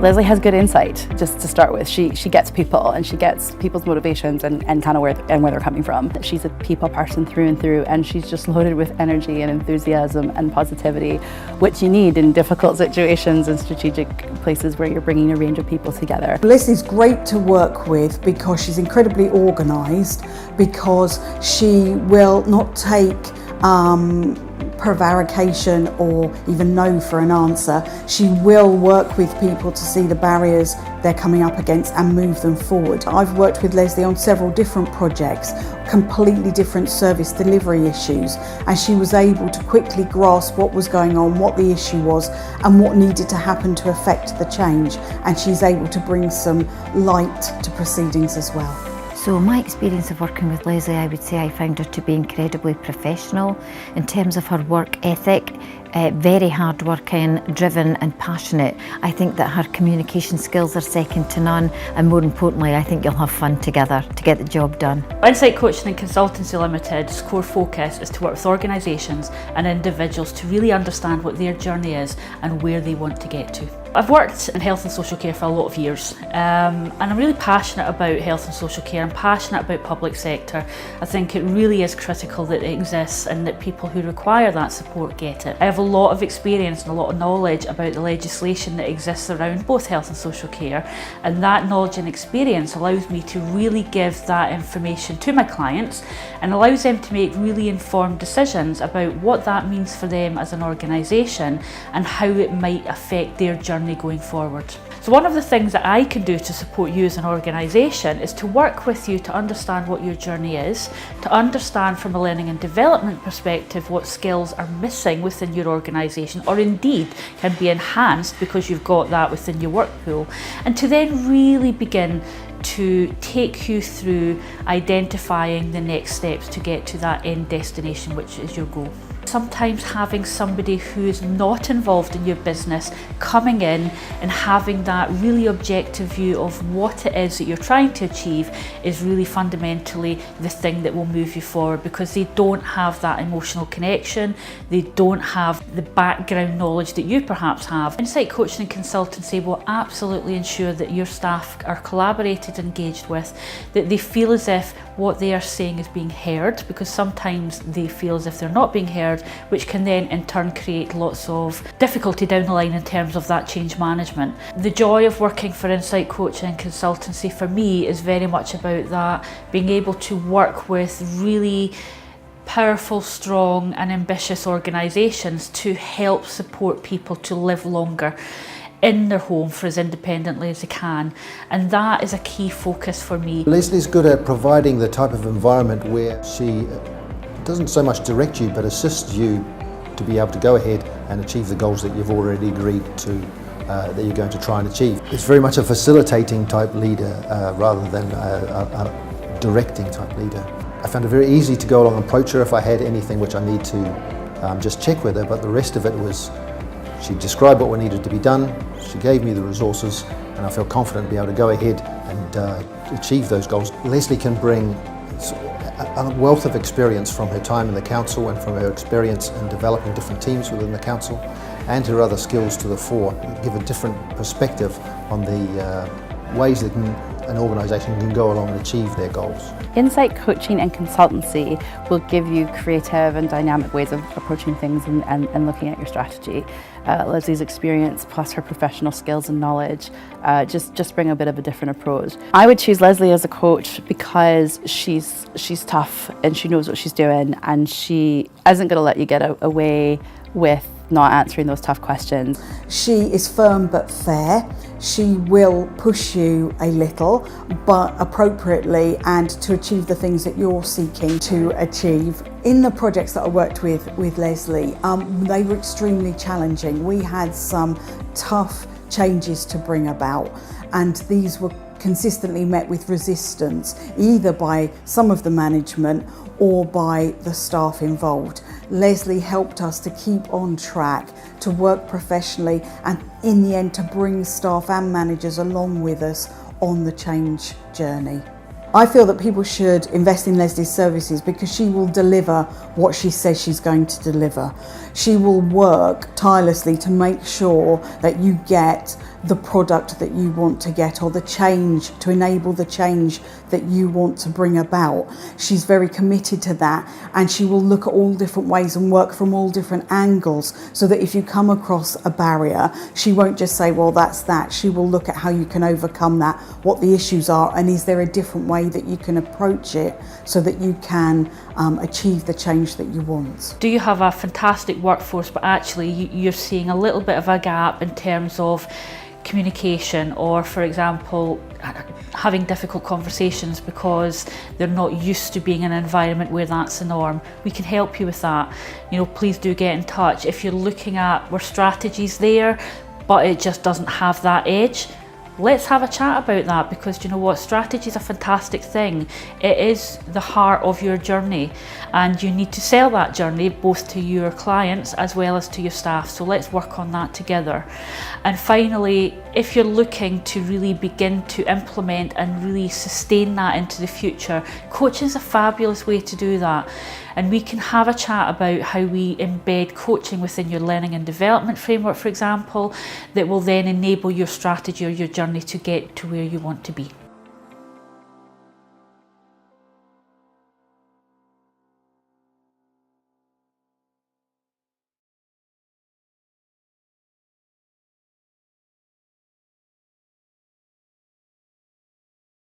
Lesley has good insight, just to start with. She gets people, and she gets people's motivations and kind of where they're coming from. She's a people person through and through, and she's just loaded with energy and enthusiasm and positivity, which you need in difficult situations and strategic places where you're bringing a range of people together. Lesley's great to work with because she's incredibly organised, because she will not take prevarication or even no for an answer. She will work with people to see the barriers they're coming up against and move them forward. I've worked with Lesley on several different projects, completely different service delivery issues, and she was able to quickly grasp what was going on, what the issue was, and what needed to happen to affect the change, and she's able to bring some light to proceedings as well. So my experience of working with Lesley, I would say I found her to be incredibly professional in terms of her work ethic, very hard-working, driven and passionate. I think that her communication skills are second to none, and more importantly, I think you'll have fun together to get the job done. Insight Coaching Consultancy Ltd's core focus is to work with organisations and individuals to really understand what their journey is and where they want to get to. I've worked in health and social care for a lot of years, and I'm really passionate about health and social care. I'm passionate about public sector. I think it really is critical that it exists and that people who require that support get it. I have a lot of experience and a lot of knowledge about the legislation that exists around both health and social care, and that knowledge and experience allows me to really give that information to my clients and allows them to make really informed decisions about what that means for them as an organisation and how it might affect their journey going forward. So one of the things that I can do to support you as an organisation is to work with you to understand what your journey is, to understand from a learning and development perspective what skills are missing within your organisation, or indeed can be enhanced because you've got that within your work pool, and to then really begin to take you through identifying the next steps to get to that end destination, which is your goal. Sometimes having somebody who is not involved in your business coming in and having that really objective view of what it is that you're trying to achieve is really fundamentally the thing that will move you forward, because they don't have that emotional connection, they don't have the background knowledge that you perhaps have. Insight Coaching and Consultancy will absolutely ensure that your staff are collaborated, engaged with, that they feel as if what they are saying is being heard, because sometimes they feel as if they're not being heard, which can then in turn create lots of difficulty down the line in terms of that change management. The joy of working for Insight Coaching and Consultancy for me is very much about that, being able to work with really powerful, strong and ambitious organisations to help support people to live longer in their home for as independently as they can, and that is a key focus for me. Lesley's good at providing the type of environment where she doesn't so much direct you but assists you to be able to go ahead and achieve the goals that you've already agreed to, that you're going to try and achieve. It's very much a facilitating type leader rather than a directing type leader. I found it very easy to go along and approach her if I had anything which I need to just check with her, but the rest of it was she described what needed to be done, she gave me the resources, and I felt confident to be able to go ahead and achieve those goals. Lesley can bring a wealth of experience from her time in the council and from her experience in developing different teams within the council, and her other skills to the fore, give a different perspective on the ways that an organisation can go along and achieve their goals. Insight Coaching and Consultancy will give you creative and dynamic ways of approaching things and looking at your strategy. Lesley's experience plus her professional skills and knowledge just bring a bit of a different approach. I would choose Lesley as a coach because she's tough and she knows what she's doing, and she isn't going to let you get away with not answering those tough questions. She is firm but fair. She will push you a little, but appropriately, and to achieve the things that you're seeking to achieve. In the projects that I worked with Lesley, they were extremely challenging. We had some tough changes to bring about, and these were consistently met with resistance, either by some of the management or by the staff involved. Lesley helped us to keep on track, to work professionally, and in the end to bring staff and managers along with us on the change journey. I feel that people should invest in Lesley's services because she will deliver what she says she's going to deliver. She will work tirelessly to make sure that you get the product that you want to get, or the change, to enable the change that you want to bring about. She's very committed to that, and she will look at all different ways and work from all different angles, so that if you come across a barrier, she won't just say, well, that's that. She will look at how you can overcome that, what the issues are, and is there a different way that you can approach it so that you can achieve the change that you want. Do you have a fantastic workforce, but actually you're seeing a little bit of a gap in terms of communication, or for example having difficult conversations because they're not used to being in an environment where that's the norm? We can help you with that. You know, please do get in touch. If you're looking at where strategies there but it just doesn't have that edge, let's have a chat about that, because you know what, strategy is a fantastic thing. It is the heart of your journey, and you need to sell that journey both to your clients as well as to your staff. So let's work on that together. And finally, if you're looking to really begin to implement and really sustain that into the future, coaching is a fabulous way to do that. And we can have a chat about how we embed coaching within your learning and development framework, for example, that will then enable your strategy or your journey to get to where you want to be.